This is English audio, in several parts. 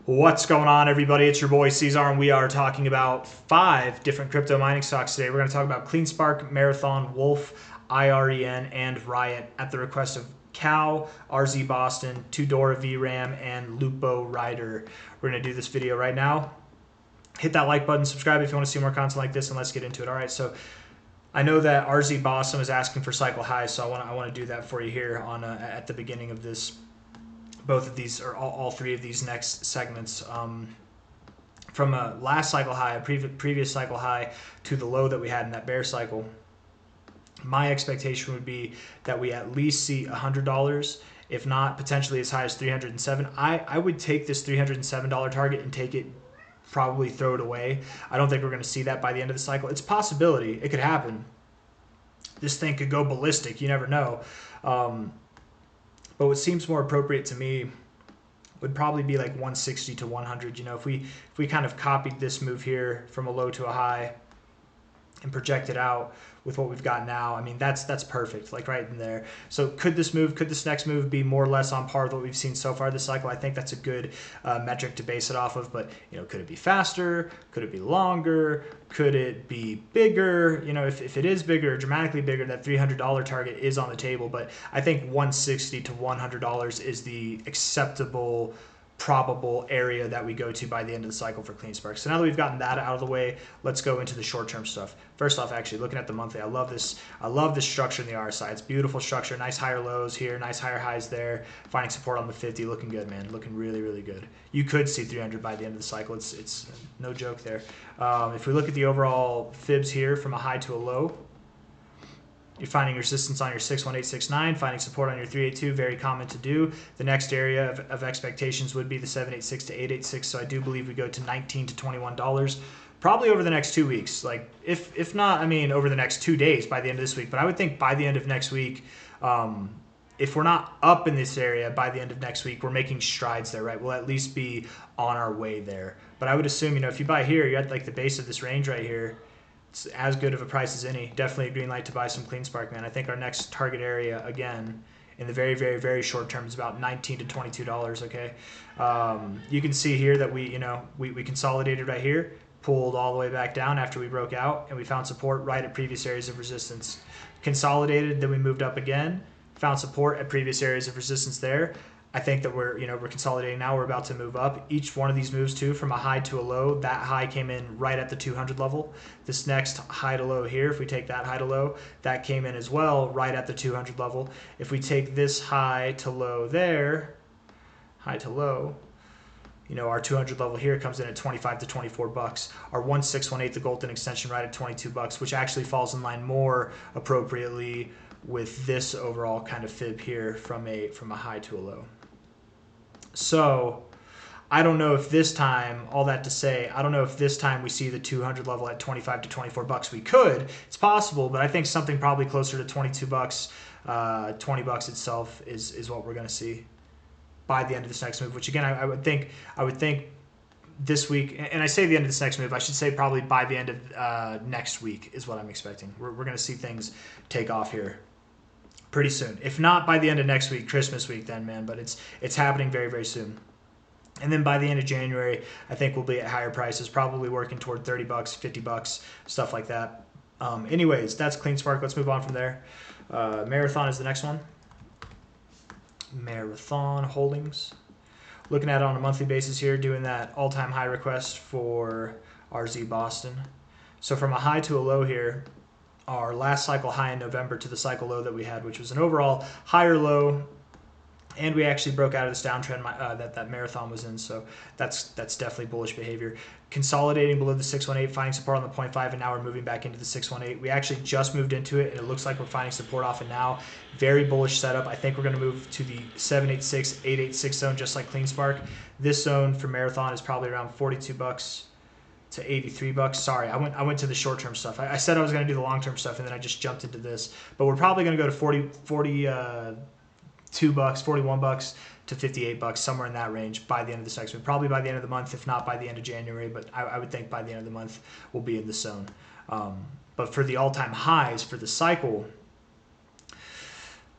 What's going on, everybody? It's your boy C-Zar, and we are talking about 5 different crypto mining stocks today. We're going to talk about CleanSpark, Marathon, Wolf, IREN, and Riot at the request of Cal, RZ Boston, Tudora VRAM, and Lupo Rider. We're going to do this video right now. Hit that like button, subscribe if you want to see more content like this, and let's get into it. All right, so I know that RZ Boston is asking for cycle highs, so I want to do that for you here on at the beginning of this. Both of these, or all 3 of these next segments, from a last cycle high, a previous cycle high, to the low that we had in that bear cycle. My expectation would be that we at least see $100, if not potentially as high as $307. I would take this $307 target and take it, probably throw it away. I don't think we're going to see that by the end of the cycle. It's a possibility. It could happen. This thing could go ballistic. You never know. But what seems more appropriate to me would probably be like 160 to 100. You know, if we kind of copied this move here from a low to a high and project it out with what we've got now, I mean, that's perfect, like right in there. So could this next move be more or less on par with what we've seen so far this cycle? I think that's a good metric to base it off of. But, you know, could it be faster? Could it be longer? Could it be bigger? You know, if it is bigger, dramatically bigger, that $300 target is on the table. But I think 160 to $100 is the acceptable, probable area that we go to by the end of the cycle for CleanSpark. So now that we've gotten that out of the way, let's go into the short-term stuff. First off, actually looking at the monthly, I love this structure in the RSI. It's beautiful structure, nice higher lows here, nice higher highs there, finding support on the 50, looking good, man, looking really, really good. You could see 300 by the end of the cycle. It's no joke there. If we look at the overall fibs here from a high to a low, you're finding resistance on your 61869, finding support on your 382, very common to do. The next area of expectations would be the 786 to 886, so I do believe we go to $19 to $21, probably over the next 2 weeks. Like, if not, I mean, over the next 2 days by the end of this week. But I would think by the end of next week, if we're not up in this area by the end of next week, we're making strides there, right? We'll at least be on our way there. But I would assume, you know, if you buy here, you're at like the base of this range right here. It's as good of a price as any. Definitely a green light to buy some CleanSpark, man. I think our next target area, again, in the very, very, very short term, is about $19 to $22. Okay, you can see here that we consolidated right here, pulled all the way back down after we broke out, and we found support right at previous areas of resistance. Consolidated, then we moved up again, found support at previous areas of resistance there. I think that we're consolidating now. We're about to move up. Each one of these moves too, from a high to a low, that high came in right at the 200 level. This next high to low here, if we take that high to low, that came in as well right at the 200 level. If we take this high to low there, high to low, you know, our 200 level here comes in at 25 to 24 bucks. Our 1618, the golden extension, right at 22 bucks, which actually falls in line more appropriately with this overall kind of fib here from a high to a low. So I don't know if this time, all that to say, I don't know if this time we see the 200 level at 25 to 24 bucks. We could, it's possible, but I think something probably closer to 22 bucks, 20 bucks itself is what we're going to see by the end of this next move, which again, I would think this week, and I say the end of this next move, I should say probably by the end of next week is what I'm expecting. We're going to see things take off here pretty soon. If not by the end of next week, Christmas week then, man, but it's happening very, very soon. And then by the end of January, I think we'll be at higher prices, probably working toward 30 bucks, 50 bucks, stuff like that. Anyways, that's CleanSpark. Let's move on from there. Marathon is the next one. Marathon Holdings. Looking at it on a monthly basis here, doing that all-time high request for RZ Boston. So from a high to a low here, our last cycle high in November to the cycle low that we had, which was an overall higher low, and we actually broke out of this downtrend that Marathon was in, so that's definitely bullish behavior. Consolidating below the 618, finding support on the 0.5, and now we're moving back into the 618. We actually just moved into it, and it looks like we're finding support off it now. Very bullish setup. I think we're going to move to the 786, 886 zone, just like CleanSpark. This zone for Marathon is probably around 42 bucks to 83 bucks. Sorry, I went to the short-term stuff. I said I was going to do the long-term stuff, and then I just jumped into this. But we're probably going to go to 42 bucks, 41 bucks to 58 bucks, somewhere in that range by the end of this next week. Probably by the end of the month, if not by the end of January. But I would think by the end of the month we'll be in the zone. But for the all-time highs for the cycle,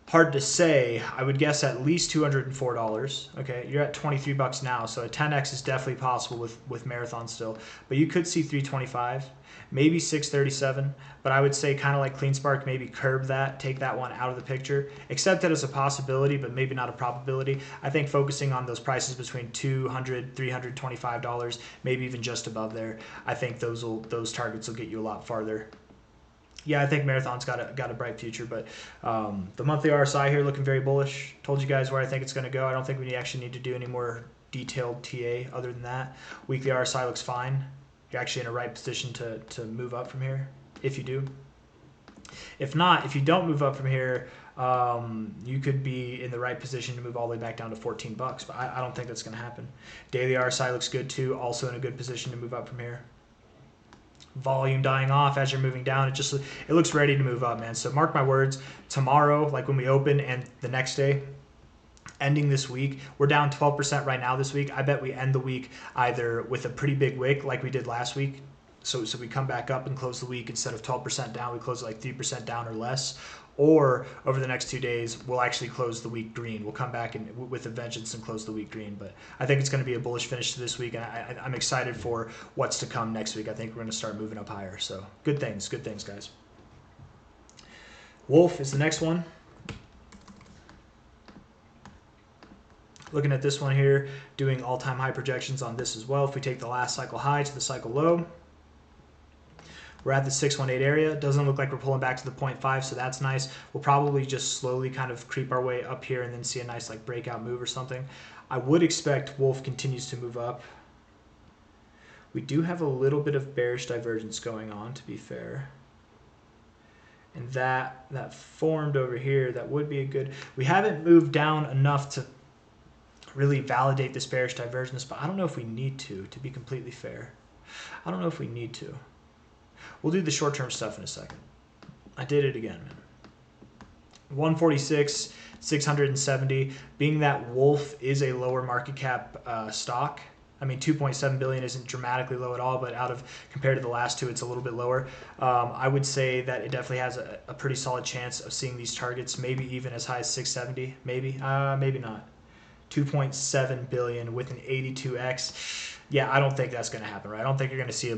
Hard to say. I would guess at least $204. Okay, you're at 23 bucks now, so a 10x is definitely possible with Marathon still. But you could see 325, maybe 637. But I would say kind of like CleanSpark, maybe curb that, take that one out of the picture. Accept it as a possibility, but maybe not a probability. I think focusing on those prices between $200, $325, maybe even just above there. I think those targets will get you a lot farther. Yeah, I think Marathon's got a bright future, but the monthly RSI here looking very bullish. Told you guys where I think it's going to go. I don't think we actually need to do any more detailed TA other than that. Weekly RSI looks fine. You're actually in a right position to move up from here, if you do. If not, if you don't move up from here, you could be in the right position to move all the way back down to 14 bucks, but I don't think that's going to happen. Daily RSI looks good too, also in a good position to move up from here. Volume dying off as you're moving down. It looks ready to move up, man. So mark my words, tomorrow, like when we open and the next day, ending this week, we're down 12% right now this week. I bet we end the week either with a pretty big wick like we did last week. So we come back up and close the week instead of 12% down, we close like 3% down or less. Or over the next 2 days, we'll actually close the week green. We'll come back and with a vengeance and close the week green. But I think it's going to be a bullish finish to this week, and I'm excited for what's to come next week. I think we're going to start moving up higher. So good things, guys. Wolf is the next one. Looking at this one here, doing all-time high projections on this as well. If we take the last cycle high to the cycle low, we're at the 618 area. It doesn't look like we're pulling back to the 0.5, so that's nice. We'll probably just slowly kind of creep our way up here and then see a nice like breakout move or something. I would expect Wolf continues to move up. We do have a little bit of bearish divergence going on, to be fair. And that formed over here, that would be a good... We haven't moved down enough to really validate this bearish divergence, but I don't know if we need to be completely fair. I don't know if we need to. We'll do the short-term stuff in a second. I did it again, man. 146, 670. Being that Wolf is a lower market cap stock, I mean, 2.7 billion isn't dramatically low at all, but compared to the last two, it's a little bit lower. I would say that it definitely has a pretty solid chance of seeing these targets, maybe even as high as 670, maybe, maybe not. 2.7 billion with an 82x. Yeah, I don't think that's going to happen, right? I don't think you're going to see a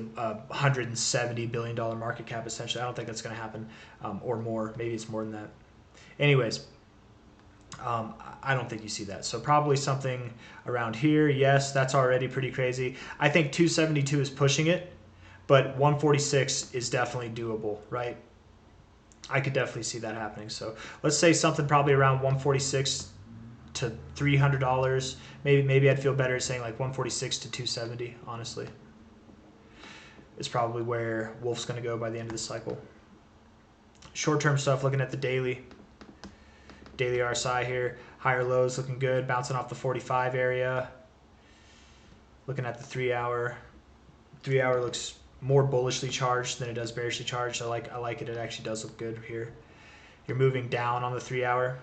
$170 billion market cap, essentially. I don't think that's going to happen, or more. Maybe it's more than that. Anyways, I don't think you see that. So probably something around here. Yes, that's already pretty crazy. I think 272 is pushing it, but 146 is definitely doable, right? I could definitely see that happening. So let's say something probably around 146 to $300. Maybe I'd feel better saying like 146 to 270, honestly. It's probably where Wolf's going to go by the end of the cycle. Short-term stuff, looking at the daily RSI here. Higher lows looking good, bouncing off the 45 area. Looking at the 3 hour. 3 hour looks more bullishly charged than it does bearishly charged. I like it. It actually does look good here. You're moving down on the 3 hour.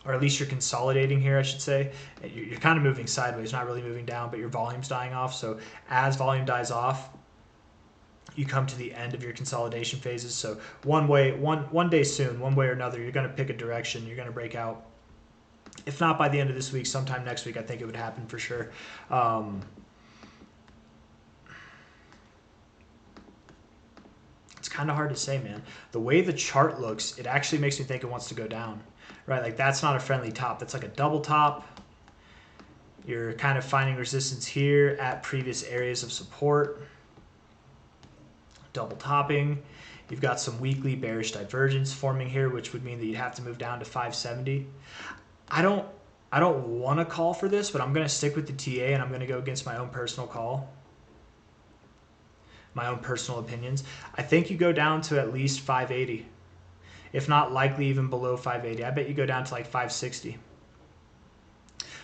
Or at least you're consolidating here, I should say. You're kind of moving sideways, not really moving down, but your volume's dying off. So as volume dies off, you come to the end of your consolidation phases. So one day soon, one way or another, you're going to pick a direction. You're going to break out. If not by the end of this week, sometime next week, I think it would happen for sure. It's kind of hard to say, man. The way the chart looks, it actually makes me think it wants to go down. Right, like that's not a friendly top. That's like a double top. You're kind of finding resistance here at previous areas of support. Double topping. You've got some weekly bearish divergence forming here, which would mean that you'd have to move down to 570. I don't want to call for this, but I'm going to stick with the TA and I'm going to go against my own personal call. My own personal opinions. I think you go down to at least 580. If not likely even below 580. I bet you go down to like 560.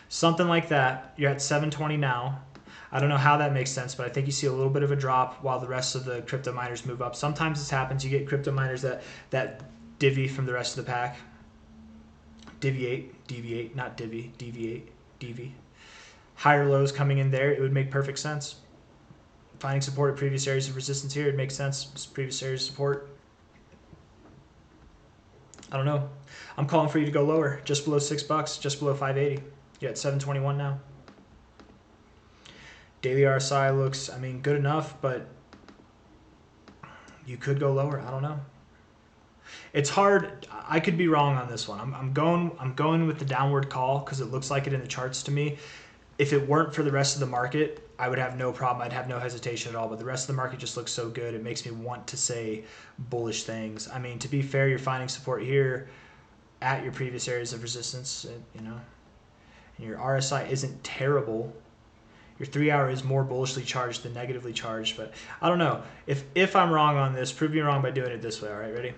Something like that. You're at 720 now. I don't know how that makes sense, but I think you see a little bit of a drop while the rest of the crypto miners move up. Sometimes this happens. You get crypto miners that divvy from the rest of the pack. Deviate, not divvy, deviate. Higher lows coming in there. It would make perfect sense. Finding support at previous areas of resistance here, it makes sense. Previous areas of support. I don't know. I'm calling for you to go lower, just below $6, just below 580. You're at 721 now. Daily RSI looks, I mean, good enough, but you could go lower. I don't know. It's hard. I could be wrong on this one. I'm going with the downward call because it looks like it in the charts to me. If it weren't for the rest of the market, I would have no problem. I'd have no hesitation at all. But the rest of the market just looks so good. It makes me want to say bullish things. I mean, to be fair, you're finding support here at your previous areas of resistance, you know. And your RSI isn't terrible. Your 3-hour is more bullishly charged than negatively charged. But I don't know. If I'm wrong on this, prove me wrong by doing it this way. All right, ready?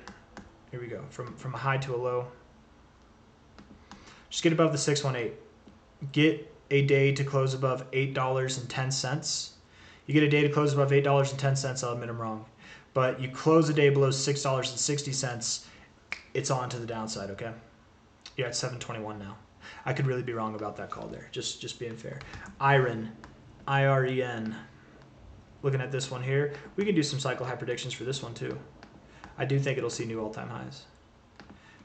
Here we go. From a high to a low. Just get above the 618. Get a day to close above $8.10. You get a day to close above $8.10, I'll admit I'm wrong. But you close a day below $6.60, it's on to the downside, okay? You're at 721 now. I could really be wrong about that call there, just being fair. IREN, IREN. Looking at this one here, we can do some cycle high predictions for this one too. I do think it'll see new all-time highs.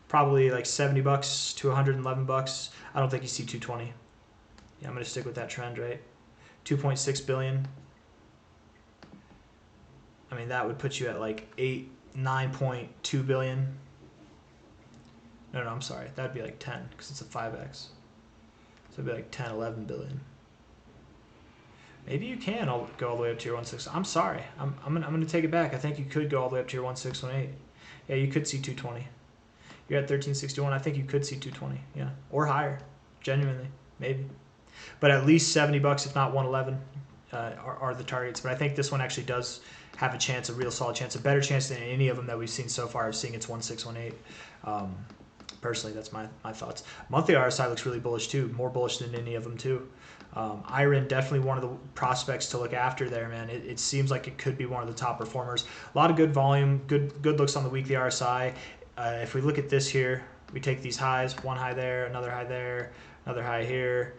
Probably like $70 to $111. I don't think you see 220. Yeah, I'm going to stick with that trend, right? 2.6 billion. I mean, that would put you at like 9.2 billion. No, I'm sorry. That would be like 10 because it's a 5x. So it'd be like 10, 11 billion. Maybe you can go all the way up to your 1.6. I'm sorry. I'm going to take it back. I think you could go all the way up to your 1.618. Yeah, you could see 220. You're at 1361. I think you could see 220. Yeah, or higher. Genuinely, maybe. But at least $70, if not 111, are the targets. But I think this one actually does have a chance, a real solid chance, a better chance than any of them that we've seen so far of seeing its 1.618. Personally, that's my thoughts. Monthly RSI looks really bullish too, more bullish than any of them too. IREN, definitely one of the prospects to look after there, man. It seems like it could be one of the top performers. A lot of good volume, good looks on the weekly RSI. If we look at this here, we take these highs, one high there, another high here,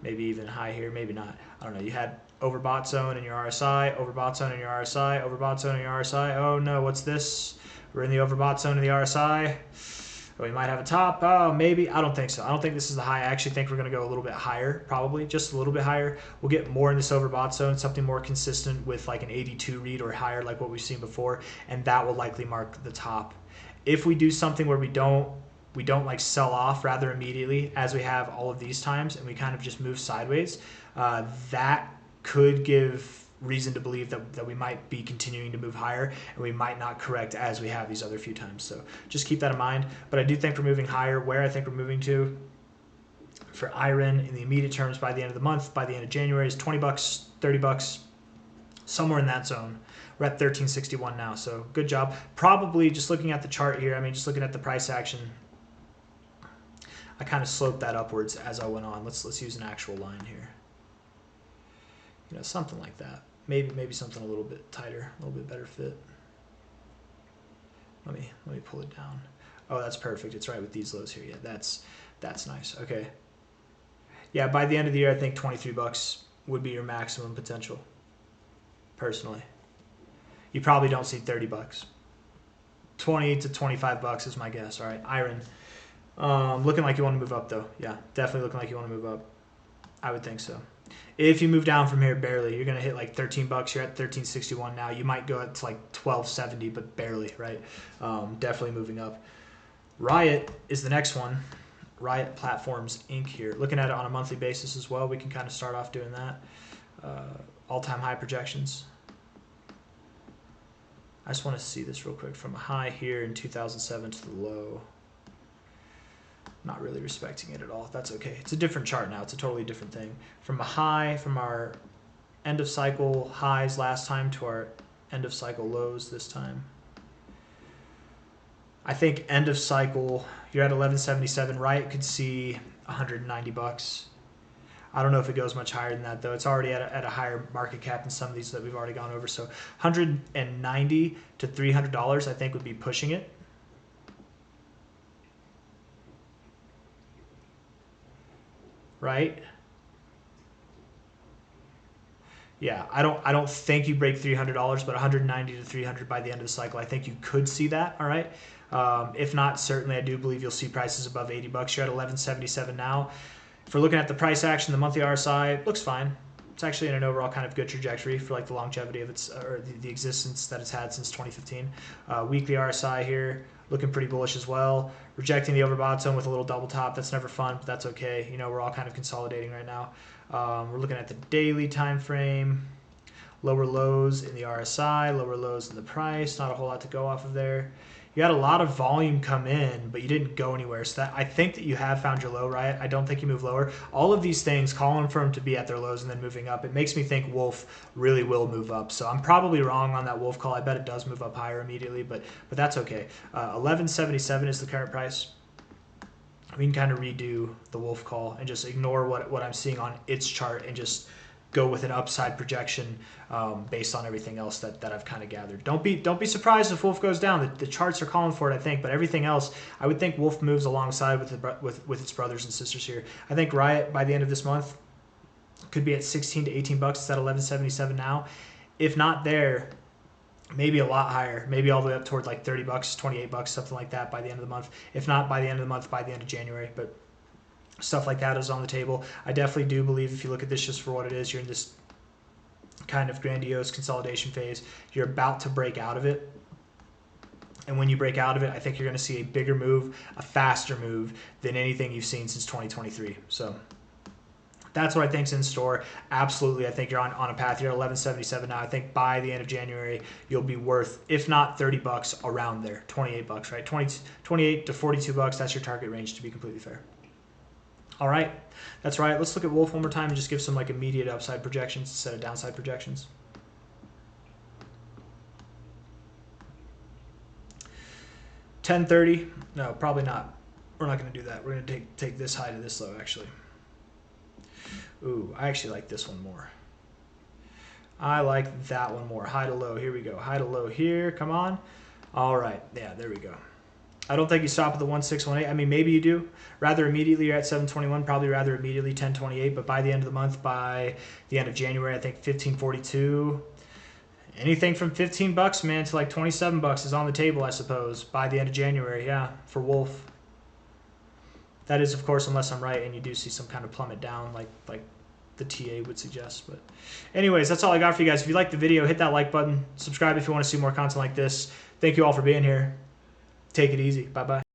maybe even high here, maybe not. I don't know. You had overbought zone in your RSI, overbought zone in your RSI, overbought zone in your RSI. Oh no, what's this? We're in the overbought zone in the RSI. We might have a top. Oh, maybe. I don't think so. I don't think this is the high. I actually think we're going to go a little bit higher, probably just a little bit higher. We'll get more in this overbought zone, something more consistent with like an 82 read or higher, like what we've seen before, and that will likely mark the top. If we do something where we don't like sell off rather immediately, as we have all of these times, and we kind of just move sideways, that could give reason to believe that we might be continuing to move higher, and we might not correct as we have these other few times. So just keep that in mind. But I do think we're moving higher. Where I think we're moving to for IREN in the immediate terms by the end of the month, by the end of January, is $20, $30, somewhere in that zone. We're at 1361 now, so good job. Probably just looking at the chart here, I mean, just looking at the price action, I kind of sloped that upwards as I went on. Let's use an actual line here. You know, something like that. Maybe something a little bit tighter, a little bit better fit. Let me pull it down. Oh, that's perfect. It's right with these lows here. Yeah, that's nice. Okay. Yeah, by the end of the year, I think $23 would be your maximum potential. Personally, you probably don't see $30. 20 to $25 is my guess. All right, IREN. Looking like you want to move up though. Yeah, definitely looking like you want to move up. I would think so. If you move down from here barely, you're going to hit like $13. You're at 1361 now. You might go up to like 1270, but barely, right? Definitely moving up. Riot is the next one. Riot Platforms Inc. here. Looking at it on a monthly basis as well, we can kind of start off doing that. All-time high projections. I just want to see this real quick. From a high here in 2007 to the low. Not really respecting it at all. That's okay. It's a different chart now. It's a totally different thing. From a high, from our end of cycle highs last time to our end of cycle lows this time. I think end of cycle, you're at 1177. Riot could see $190. I don't know if it goes much higher than that though. It's already at a higher market cap than some of these that we've already gone over. So $190 to $300 I think would be pushing it. Right? Yeah, I don't think you break $300, but 190 to 300 by the end of the cycle. I think you could see that. All right. If not, certainly I do believe you'll see prices above $80. You're at 1177 now. If we're looking at the price action, the monthly RSI looks fine. It's actually in an overall kind of good trajectory for like the longevity of its or the existence that it's had since 2015. Weekly RSI here looking pretty bullish as well. Rejecting the overbought with a little double top. That's never fun, but that's okay. You know, we're all kind of consolidating right now. We're looking at the daily time frame. Lower lows in the RSI, lower lows in the price. Not a whole lot to go off of there. You had a lot of volume come in, but you didn't go anywhere. So that, I think that you have found your low, right? I don't think you move lower. All of these things calling for them to be at their lows and then moving up. It makes me think Wolf really will move up. So I'm probably wrong on that Wolf call. I bet it does move up higher immediately, but that's okay. 1177 is the current price. We can kind of redo the Wolf call and just ignore what I'm seeing on its chart and just go with an upside projection based on everything else that I've kind of gathered. Don't be surprised if Wolf goes down. The charts are calling for it, I think, but everything else, I would think Wolf moves alongside with its brothers and sisters here. I think Riot by the end of this month could be at 16 to 18 bucks. It's at 1177 now. If not there, maybe a lot higher, maybe all the way up toward like 30 bucks, 28 bucks, something like that by the end of the month. If not by the end of the month, by the end of January. But stuff like that is on the table. I definitely do believe if you look at this just for what it is, you're in this kind of grandiose consolidation phase. You're about to break out of it. And when you break out of it, I think you're going to see a bigger move, a faster move than anything you've seen since 2023. So that's what I think's in store. Absolutely, I think you're on a path. You're at 1177 now. I think by the end of January, you'll be worth, if not 30 bucks, around there. 28 bucks, right? 28 to 42 bucks, that's your target range, to be completely fair. All right, that's right. Let's look at Wolf one more time and just give some like immediate upside projections instead of downside projections. $10.30. No, probably not. We're not going to do that. We're going to take this high to this low, actually. Ooh, I actually like this one more. I like that one more. High to low. Here we go. High to low here. Come on. All right. Yeah, there we go. I don't think you stop at the 1618. I mean, maybe you do. Rather immediately, you're at 721. Probably rather immediately 1028. But by the end of the month, by the end of January, I think 1542. Anything from 15 bucks, man, to like 27 bucks is on the table, I suppose, by the end of January. Yeah, for Wolf. That is, of course, unless I'm right and you do see some kind of plummet down like the TA would suggest. But anyways, that's all I got for you guys. If you liked the video, hit that like button. Subscribe if you want to see more content like this. Thank you all for being here. Take it easy. Bye-bye.